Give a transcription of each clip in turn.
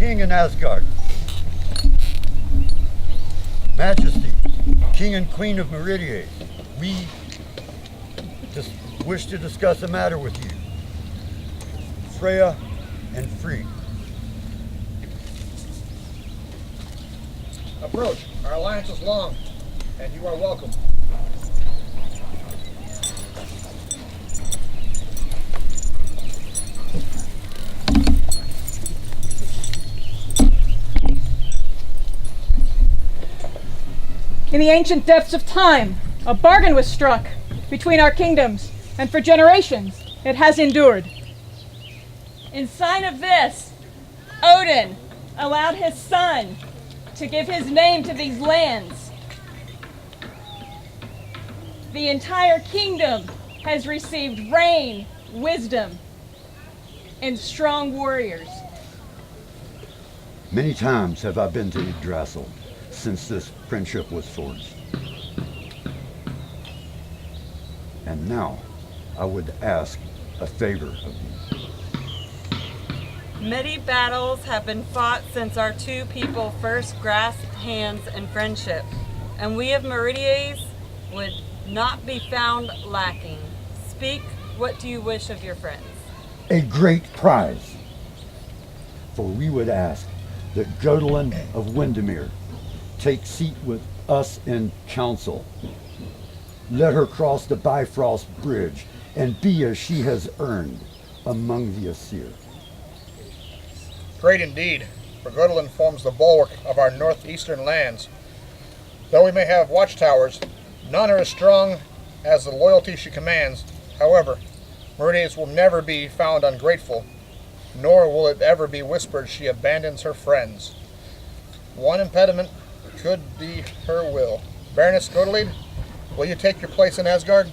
king in Asgard. Majesty, king and queen of Meridian, we just wish to discuss a matter with you. Freya and Free. Approach. Our alliance is long, and you are welcome. In the ancient depths of time, a bargain was struck between our kingdoms, and for generations it has endured. In sign of this, Odin allowed his son to give his name to these lands. The entire kingdom has received rain, wisdom, and strong warriors. Many times have I been to Yggdrasil since this friendship was forged. And now I would ask a favor of you. Many battles have been fought since our two people first grasped hands in friendship, and we of Meridies would not be found lacking. Speak, what do you wish of your friends? A great prize. For we would ask that Gödelin of Windermere take seat with us in council. Let her cross the Bifrost Bridge and be as she has earned among the Aesir. Great indeed, for Gödelin forms the bulwark of our northeastern lands. Though we may have watchtowers, none are as strong as the loyalty she commands. However, Meridies will never be found ungrateful, nor will it ever be whispered she abandons her friends. One impediment could be her will. Baroness Gödelin, will you take your place in Asgard?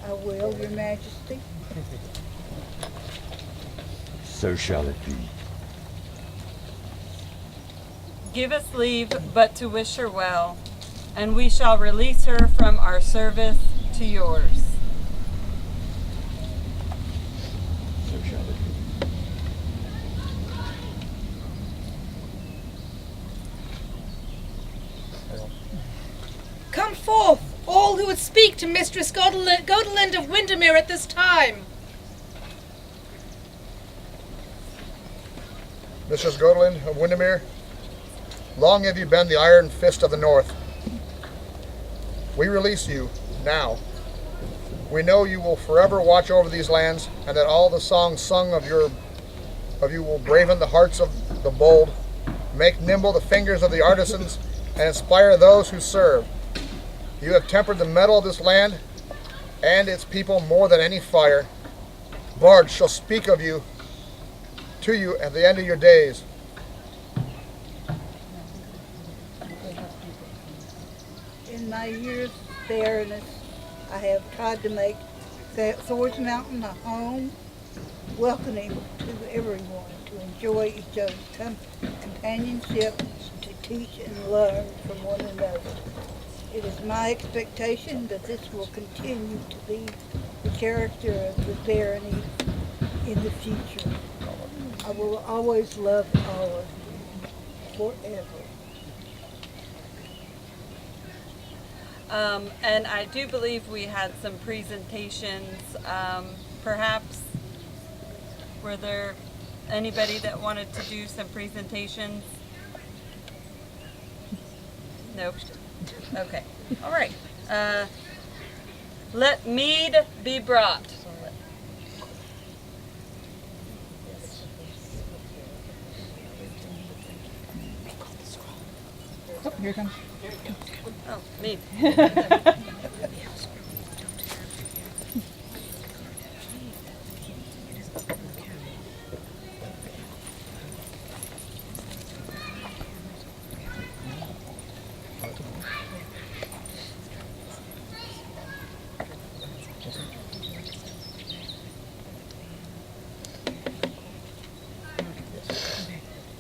I will, Your Majesty. So shall it be. Give us leave but to wish her well, and we shall release her from our service to yours. So shall it be. Come forth, all who would speak to Mistress Gödelin of Windermere at this time. Mistress Gödelin of Windermere, long have you been the iron fist of the North. We release you now. We know you will forever watch over these lands, and that all the songs sung of you will braven the hearts of the bold, make nimble the fingers of the artisans, and inspire those who serve. You have tempered the metal of this land and its people more than any fire. Bards shall speak of you to you at the end of your days. In my years of bareness, I have tried to make Thor's Mountain a home, welcoming to everyone, to enjoy each other's companionship, to teach and learn from one another. It is my expectation that this will continue to be the character of the barony in the future. I will always love all of you, forever. And I do believe we had some presentations. Perhaps, were there anybody that wanted to do some presentations? Nope. Okay. All right. Let mead be brought. Oh, here it comes. Oh, mead.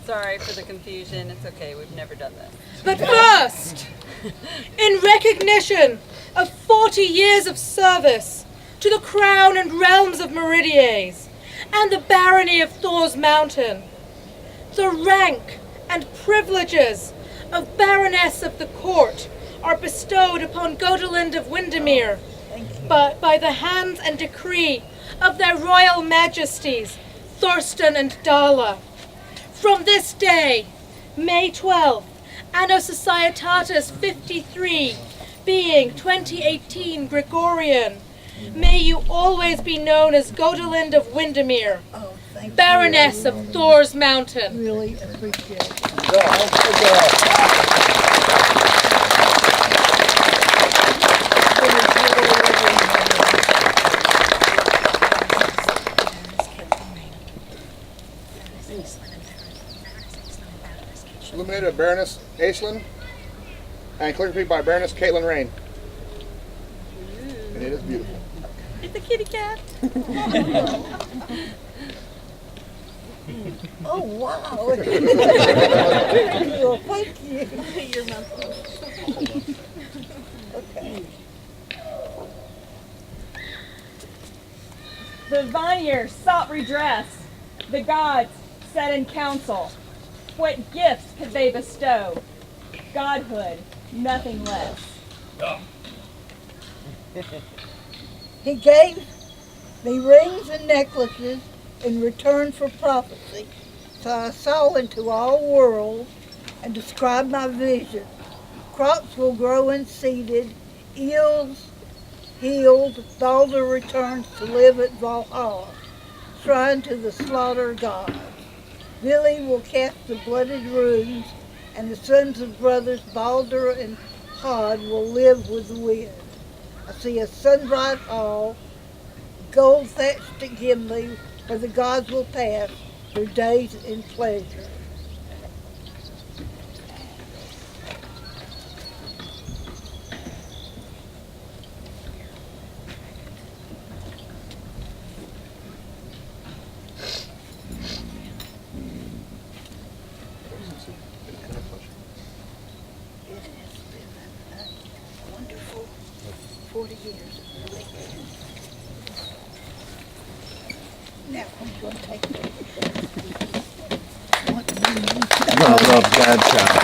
Sorry for the confusion. It's okay. We've never done this. But first, in recognition of 40 years of service to the crown and realms of Meridies and the barony of Thor's Mountain, The rank and privileges of Baroness of the Court are bestowed upon Godelind of Windermere but by the hands and decree of their Royal Majesties, Thorsten and Dala. From this day, May 12th, Anno Societatis 53, being 2018 Gregorian, may you always be known as Godelind of Windermere, Baroness of Thor's Mountain. Really appreciate it. Illuminated by Baroness Aislinn and calligraphy by Baroness Caitlin Rain. And it is beautiful. It's a kitty cat. Oh, wow. Well, thank you. You're welcome. Okay. The Vanir sought redress. The gods sat in council. What gifts could they bestow? Godhood, nothing less. He gave me rings and necklaces in return for prophecy. So I saw into all worlds and described my vision. Crops will grow unseeded, eels healed, Balder returns to live at Valhalla, shrine to the slaughter gods. Vili will cast the blooded runes, and the sons of brothers Balder and Hod will live with the wind. I see a sun-bright hall, gold thatched at Gimli, where the gods will pass their days in pleasure. It has been a wonderful 40 years. Now I'm going to take it. Love Dad child.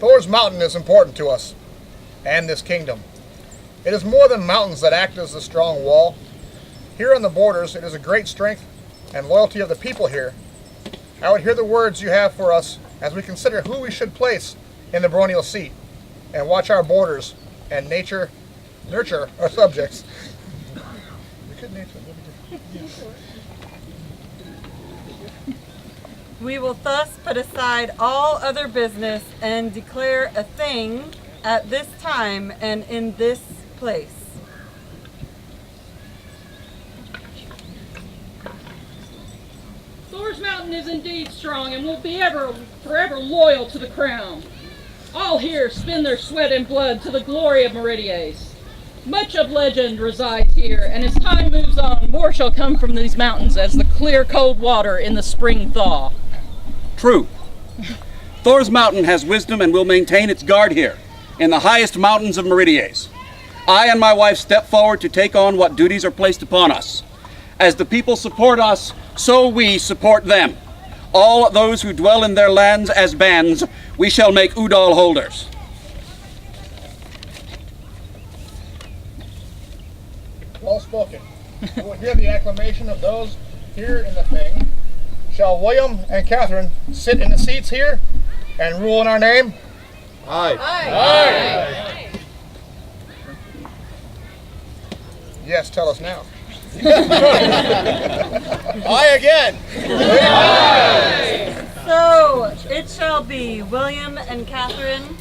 Thor's Mountain is important to us and this kingdom. It is more than mountains that act as a strong wall. Here on the borders, it is a great strength and loyalty of the people here. I would hear the words you have for us as we consider who we should place in the baronial seat and watch our borders and nurture our subjects. We will thus put aside all other business and declare a thing at this time and in this place. Thor's Mountain is indeed strong and will be forever loyal to the crown. All here spend their sweat and blood to the glory of Meridies. Much of legend resides here, and as time moves on, more shall come from these mountains as the clear, cold water in the spring thaw. True. Thor's Mountain has wisdom and will maintain its guard here, in the highest mountains of Meridies. I and my wife step forward to take on what duties are placed upon us. As the people support us, so we support them. All those who dwell in their lands as bands, we shall make Udal holders. Well spoken. We will hear the acclamation of those here in the thing shall William and Catherine sit in the seats here and rule in our name? Aye. Aye. Yes, tell us now. Aye again. So it shall be William and Catherine.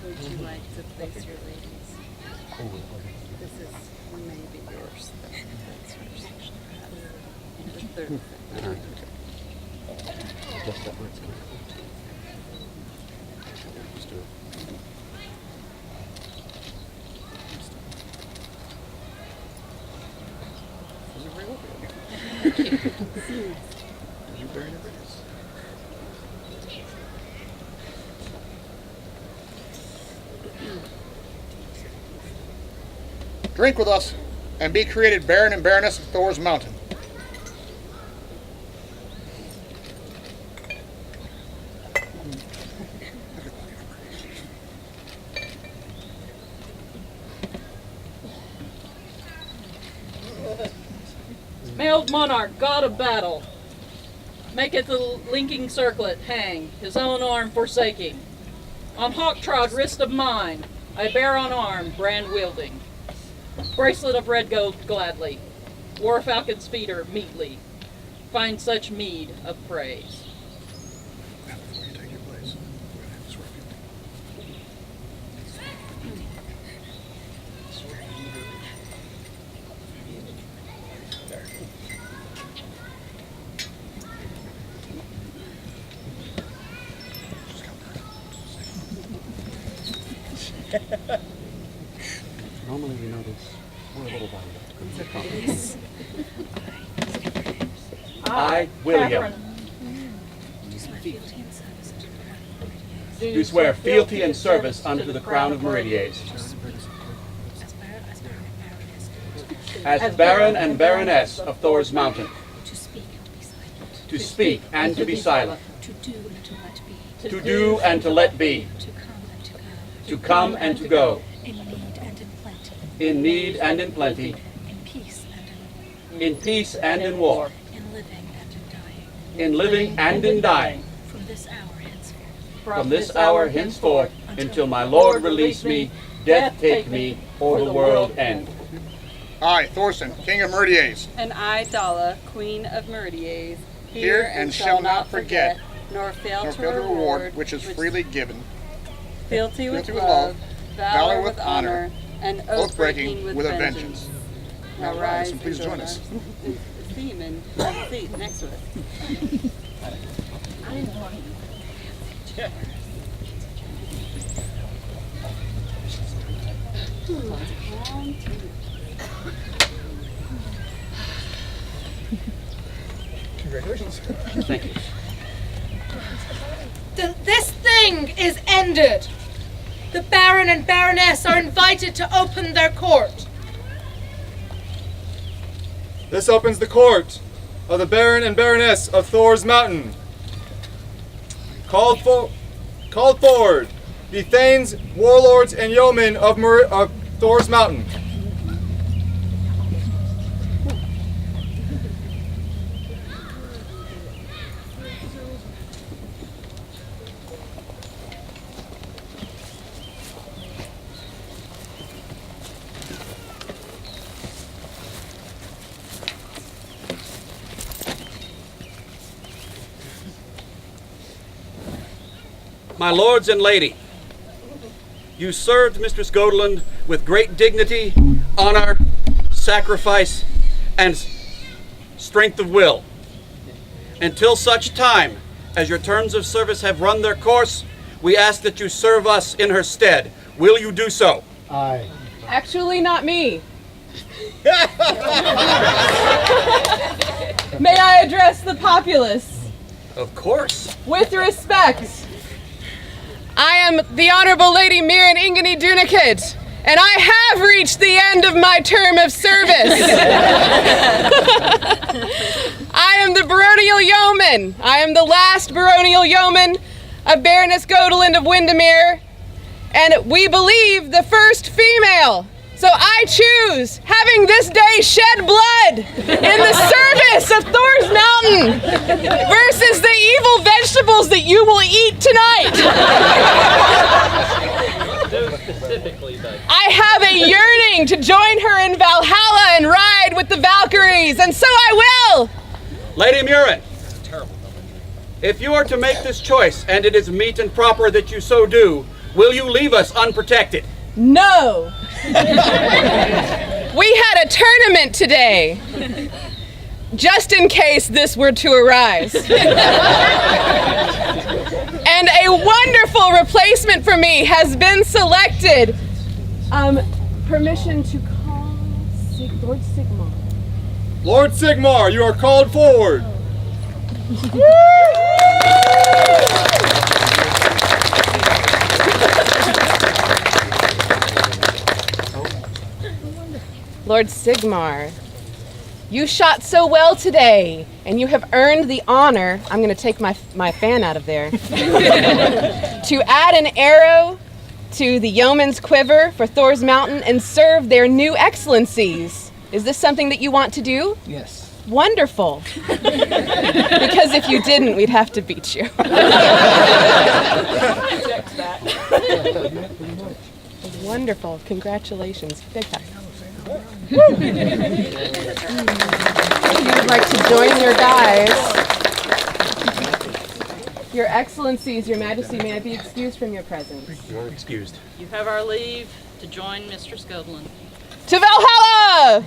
Would you like to place your ladies? This is maybe yours. That's yours. The third. Drink with us and be created Baron and Baroness of Thor's Mountain. Mailed monarch, god of battle, maketh the linking circlet hang, his own arm forsaking. On hawk-trod wrist of mine, I bear on arm, brand wielding. Bracelet of red gold gladly, war falcon's feeder meetly, find such meed of praise. Normally we know this. We're a little bound. I, William, do swear fealty and service unto the crown of Meridies, as Baron and Baroness of Thor's Mountain, to speak and to be silent, to do and to let be, to come and to go, in need and in plenty, in peace and in war, in living and in dying, from this hour henceforth, until my Lord release me, death take me, or the world end. I, Thorsten, King of Meridies, And I, Dalla, Queen of Meridies, hear and shall not forget, nor fail nor to fail to reward reward which is freely given, fealty with fealty with love, love, valor with honor, and oath-breaking oath-breaking with a vengeance. vengeance. Now Now rise and please and join us. The theme and have a seat next to it. Congratulations. Thank you. This thing is ended. The Baron and Baroness are invited to open their court. This opens the court of the Baron and Baroness of Thor's Mountain. Called forward, the thanes, warlords, and yeomen of Thor's Mountain. My lords and lady, you served Mistress Godeland with great dignity, honor, sacrifice, and strength of will. Until such time as your terms of service have run their course, we ask that you serve us in her stead. Will you do so? Aye. Actually, not me. May I address the populace? Of course. With respect. I am the Honorable Lady Mirren Ingany Dunikid, and I have reached the end of my term of service. I am the baronial yeoman. I am the last baronial yeoman of Baroness Godelind of Windermere, and we believe the first female. So I choose, having this day shed blood in the service of Thor's Mountain versus the evil vegetables that you will eat tonight. I have a yearning to join her in Valhalla and ride with the Valkyries, and so I will. Lady Murin, if you are to make this choice, and it is meet and proper that you so do, will you leave us unprotected? No. We had a tournament today, just in case this were to arise. And a wonderful replacement for me has been selected. Permission to call Lord Sigmar. Lord Sigmar, you are called forward. Lord Sigmar, you shot so well today, and you have earned the honor, I'm going to take my fan out of there, to add an arrow to the yeoman's quiver for Thor's Mountain and serve their new excellencies. Is this something that you want to do? Yes. Wonderful. Because if you didn't, we'd have to beat you. Wonderful. Congratulations. Big time. If you would like to join your guys. Your Excellencies, Your Majesty, may I be excused from your presence? You are excused. You have our leave to join Mistress Godelind. To Valhalla!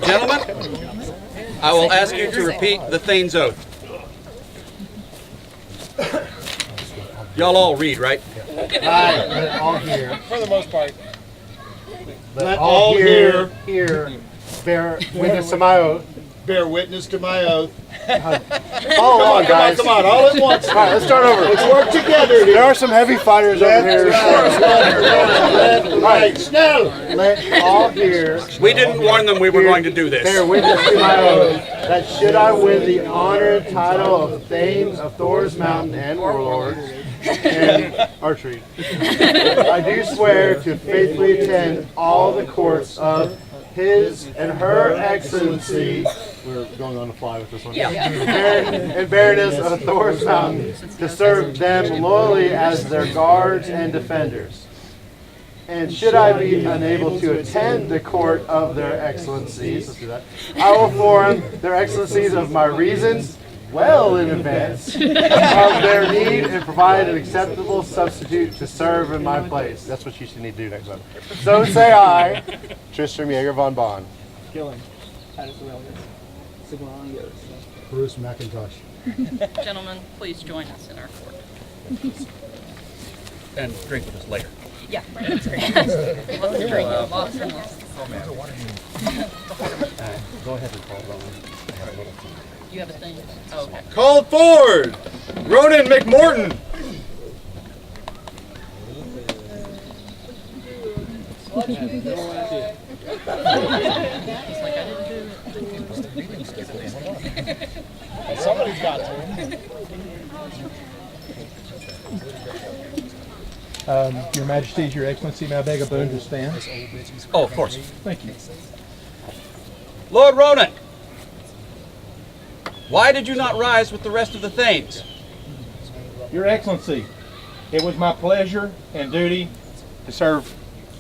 Gentlemen, I will ask you to repeat the Thane's Oath. Y'all all read, right? Aye, let all hear. For the most part. Let all hear bear witness to my oath. Bear witness to my oath. All along, guys. Come on, all at once. All right, let's start over. Let's work together here. There are some heavy fighters over here. Left, right, snow. Let all hear. We didn't warn them we were going to do this. Bear witness to my oath that should I win the honored title of Thane of Thor's Mountain and Warlord and archery, I do swear to faithfully attend all the courts of His and Her Excellency. We're going on the fly with this one. And Baroness of Thor's Mountain to serve them loyally as their guards and defenders. And should I be unable to attend the court of their excellencies, let's do that, I will inform their excellencies of my reasons well in advance of their need and provide an acceptable substitute to serve in my place. That's what you should need to do next time. So say I, Tristram Jaeger von Bonn. Killing. Titus Aurelius. Sigmar. Bruce McIntosh. Gentlemen, please join us in our court. And drink with us later. Yeah. Let's drink. Lots and lots. Go ahead and call it on. You have a thing? Oh, okay. Called forward. Ronan McMorton. It's like I didn't do it. Somebody's got to. Your Majesties, Your Excellency, may I beg a boon to stand? Oh, of course. Thank you. Lord Ronan, why did you not rise with the rest of the Thanes? Your Excellency, it was my pleasure and duty to serve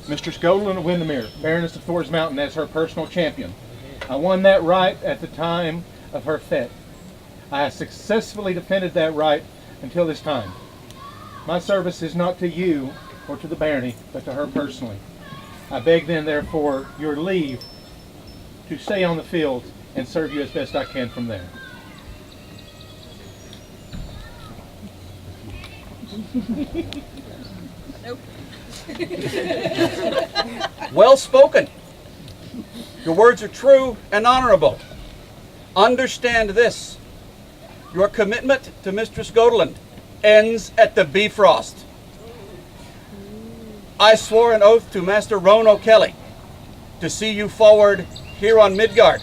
Mistress Godelind of Windermere, Baroness of Thor's Mountain, as her personal champion. I won that right at the time of her fete. I have successfully defended that right until this time. My service is not to you or to the barony, but to her personally. I beg then, therefore, your leave to stay on the field and serve you as best I can from there. Well spoken. Your words are true and honorable. Understand this. Your commitment to Mistress Godeland ends at the Bifrost. I swore an oath to Master Roan O'Kelly to see you forward here on Midgard.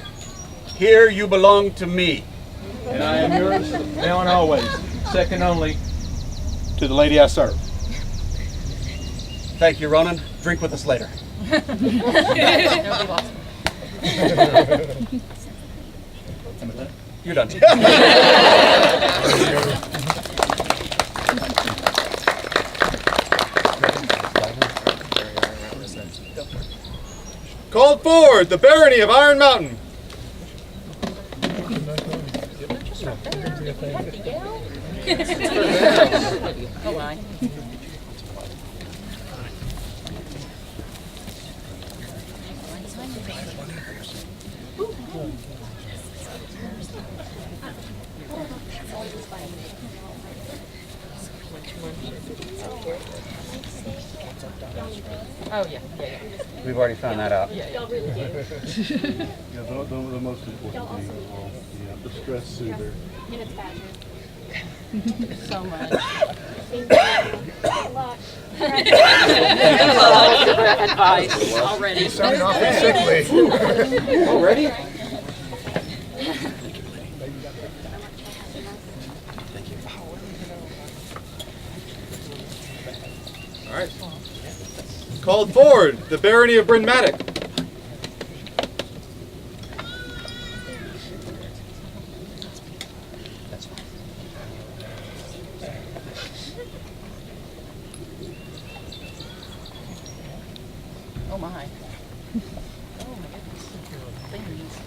Here you belong to me. And I am yours, now and always, second only to the lady I serve. Thank you, Ronan. Drink with us later. You're done. Called forward, the barony of Iron Mountain. Oh, yeah. We've already found that out. Y'all really do. Yeah, the most important thing is the stress soother. And it's Badger. So much. Good luck. Advice already. Starting off with sick leave. Already? All right. Called forward, the barony of Bryn Maddock. Oh, my. Oh, my goodness. Things.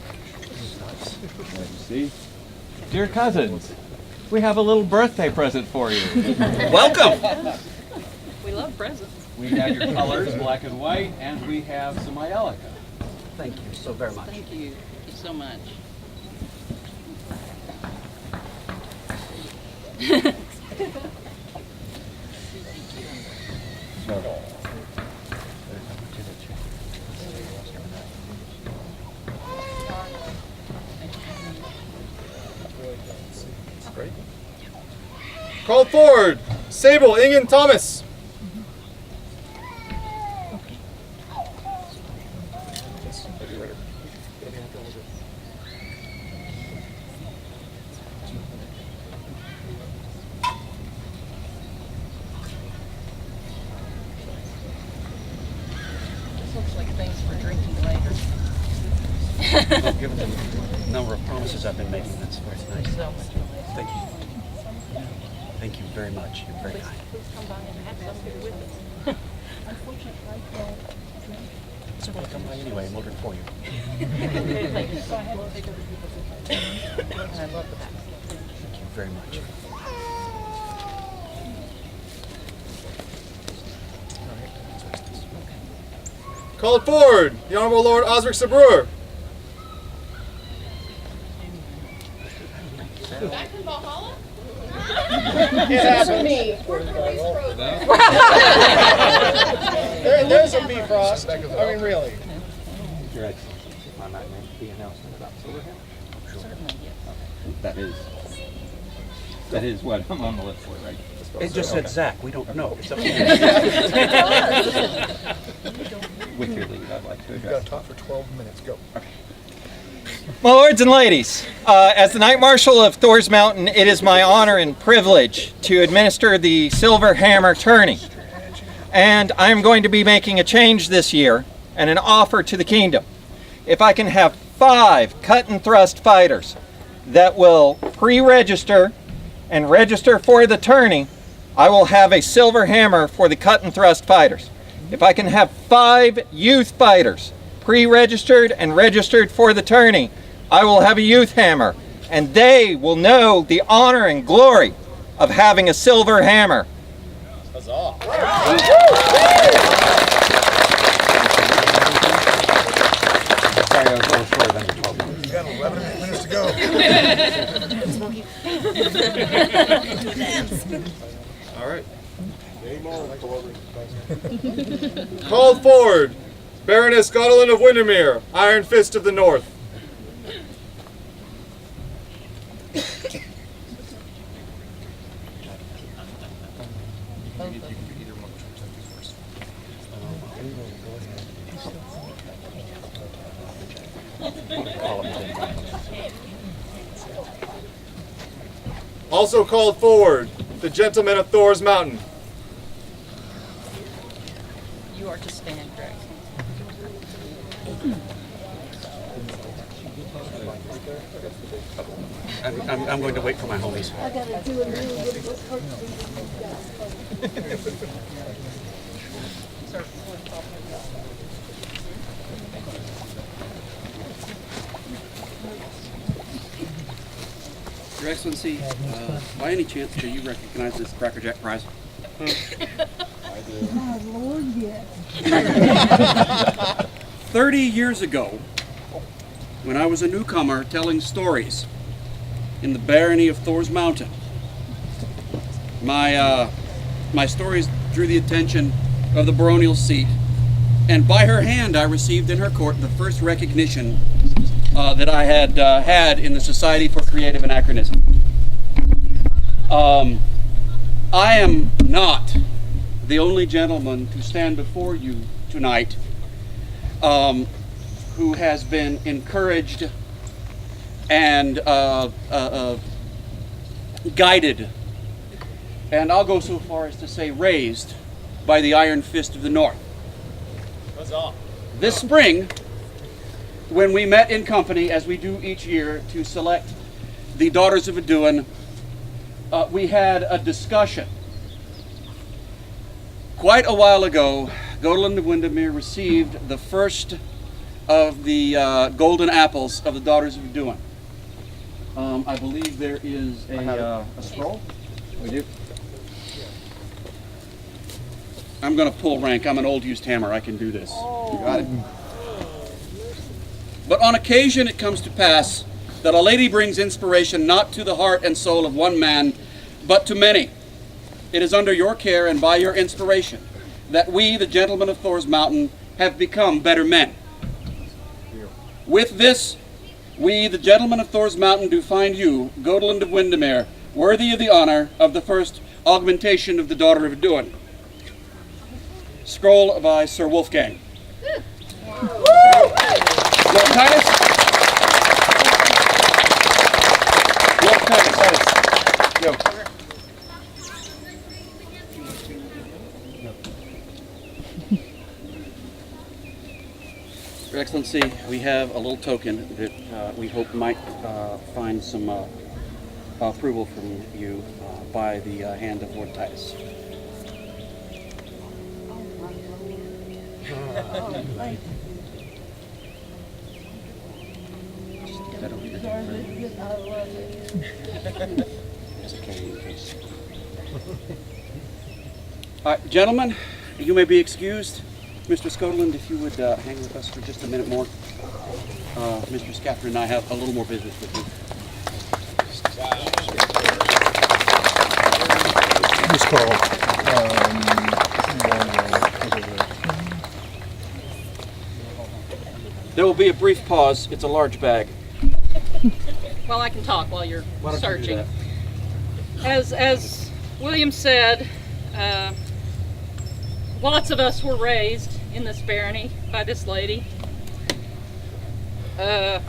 See? Dear cousins, we have a little birthday present for you. Welcome. We love presents. We have your colors, black and white, and we have some Ialica. Thank you so very much. Thank you. Thank you so much. Called forward, Sable Ingen Thomas. This looks like things for drinking later. Given the number of promises I've been making, that's very nice. So much. Thank you. Thank you very much. You're very kind. Please come by and have something with us. So we'll come by anyway and we'll drink for you. Thank you. I love that. Thank you very much. Called forward, the Honorable Lord Osric Sabur. Back from Valhalla? There's a Bifrost. I mean, really. Your Excellency, I might make the announcement about Silverham. Certainly, yes. That is what I'm on the list for, right? It just said Zach. We don't know. It's up to you. With your leave, I'd like to You've got address. to talk for 12 minutes. Go. My lords and ladies, as the Knight Marshal of Thor's Mountain, it is my honor and privilege to administer the Silver Hammer Tourney. And I am going to be making a change this year and an offer to the kingdom. If I can have 5 cut and thrust fighters that will pre-register and register for the tourney, I will have a silver hammer for the cut and thrust fighters. If I can have 5 youth fighters pre-registered and registered for the tourney, I will have a youth hammer, and they will know the honor and glory of having a silver hammer. Huzzah. Sorry, I was a little short under 12 minutes. You've got 11 minutes to go. All right. Called forward, Baroness Godwin of Windermere, Iron Fist of the North. Also called forward, the gentleman of Thor's Mountain. You are to stand, Greg. I'm going to wait for my homies. I gotta do a little bit of work. Your Excellency, by any chance, do you recognize this Cracker Jack prize? My Lord, yes. 30 years ago, when I was a newcomer telling stories in the barony of Thor's Mountain, my stories drew the attention of the baronial seat, and by her hand I received in her court the first recognition that I had had in the Society for Creative Anachronism. I am not the only gentleman to stand before you tonight who has been encouraged and guided, and I'll go so far as to say raised, by the Iron Fist of the North. Huzzah. This spring, when we met in company, as we do each year, to select the Daughters of Aduan, we had a discussion. Quite a while ago, Godwin of Windermere received the first of the golden apples of the Daughters of Aduan. I believe there is a scroll. We do. I'm going to pull rank. I'm an old used hammer. I can do this. You got it. But on occasion it comes to pass that a lady brings inspiration not to the heart and soul of one man, but to many. It is under your care and by your inspiration that we, the gentlemen of Thor's Mountain, have become better men. With this, we, the gentlemen of Thor's Mountain, do find you, Godwin of Windermere, worthy of the honor of the first augmentation of the Daughter of Aduan. Scroll by Sir Wolfgang. Lord Titus? Lord Titus. Yo. Your Excellency, we have a little token that we hope might find some approval from you by the hand of Lord Titus. All right, gentlemen, you may be excused. Mr. Scotland, if you would hang with us for just a minute more. Mr. Catherine and I have a little more business with you. Miss Carl, there will be a brief pause. It's a large bag. Well, I can talk while you're Why don't you do searching. that? As William said, lots of us were raised in this barony by this lady. I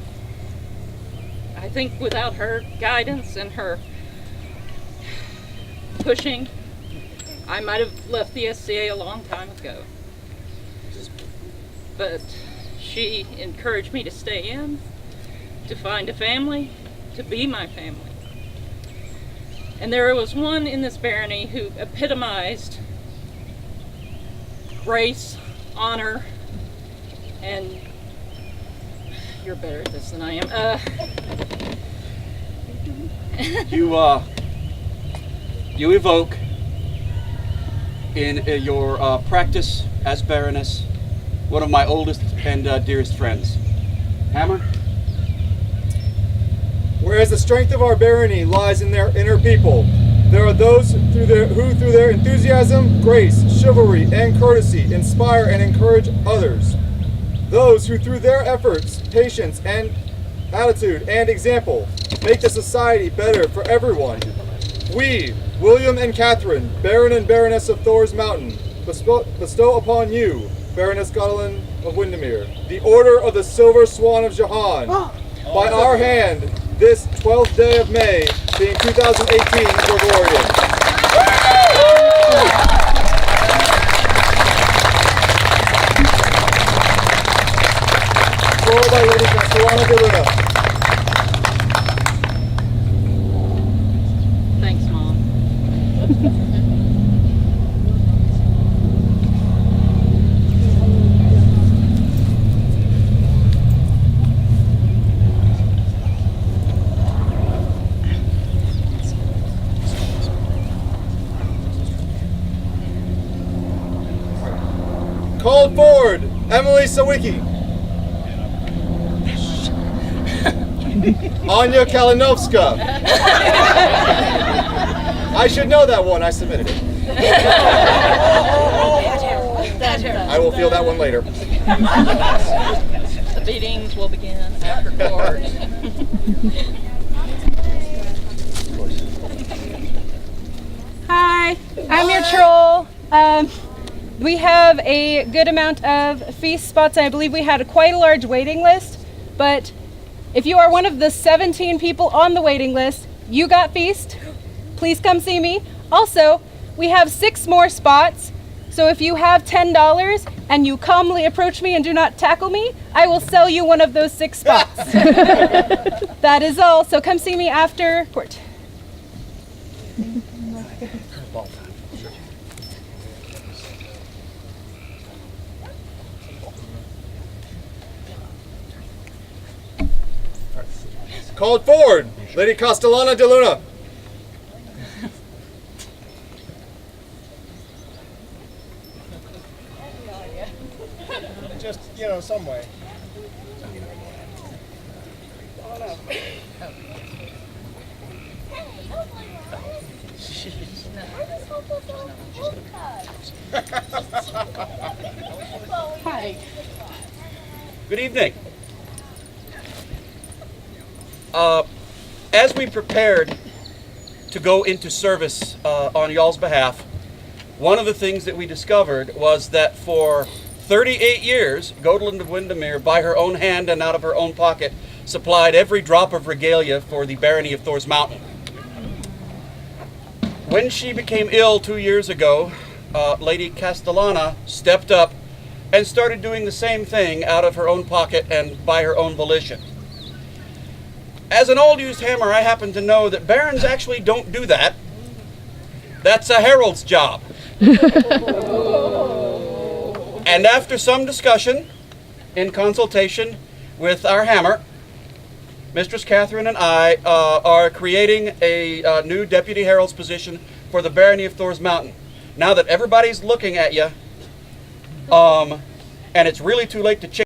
think without her guidance and her pushing, I might have left the SCA a long time ago. But she encouraged me to stay in, to find a family, to be my family. And there was one in this barony who epitomized grace, honor, and you're better at this than I am. You evoke in your practice as Baroness one of my oldest and dearest friends. Hammer? Whereas the strength of our barony lies in her people, There are those who through their enthusiasm, grace, chivalry, and courtesy inspire and encourage others. Those who through their efforts, patience, and attitude and example make the society better for everyone. We, William and Catherine, Baron and Baroness of Thor's Mountain, bestow upon you, Baroness Gottelin of Windermere, the Order of the Silver Swan of Jahan. By our hand, this 12th day of May, being 2018 Gregorian. Floor by Lady Castellana de Luna. Thanks, Mom. Called forward, Emily Sawicki. Anya Kalinovska. I should know that one, I submitted it. I will feel that one later. The beatings will begin after court. Hi, I'm your troll. We have a good amount of feast spots. I believe we had quite a large waiting list, but if you are one of the 17 people on the waiting list, you got feast. Please come see me. Also, we have 6 more spots, so if you have $10 and you calmly approach me and do not tackle me, I will sell you one of those 6 spots. That is all, so come see me after court. Called forward, Lady Castellana de Luna. Just, some way. Hi. Good evening. As we prepared to go into service on y'all's behalf, one of the things that we discovered was that for 38 years, Gotelind of Windermere, by her own hand and out of her own pocket, supplied every drop of regalia for the barony of Thor's Mountain. When she became ill 2 years ago, Lady Castellana stepped up and started doing the same thing out of her own pocket and by her own volition. As an old used hammer, I happen to know that barons actually don't do that. That's a herald's job. And after some discussion, in consultation with our hammer, Mistress Catherine and I are creating a new deputy herald's position for the barony of Thor's Mountain. Now that everybody's looking at you, and it's really too late to change.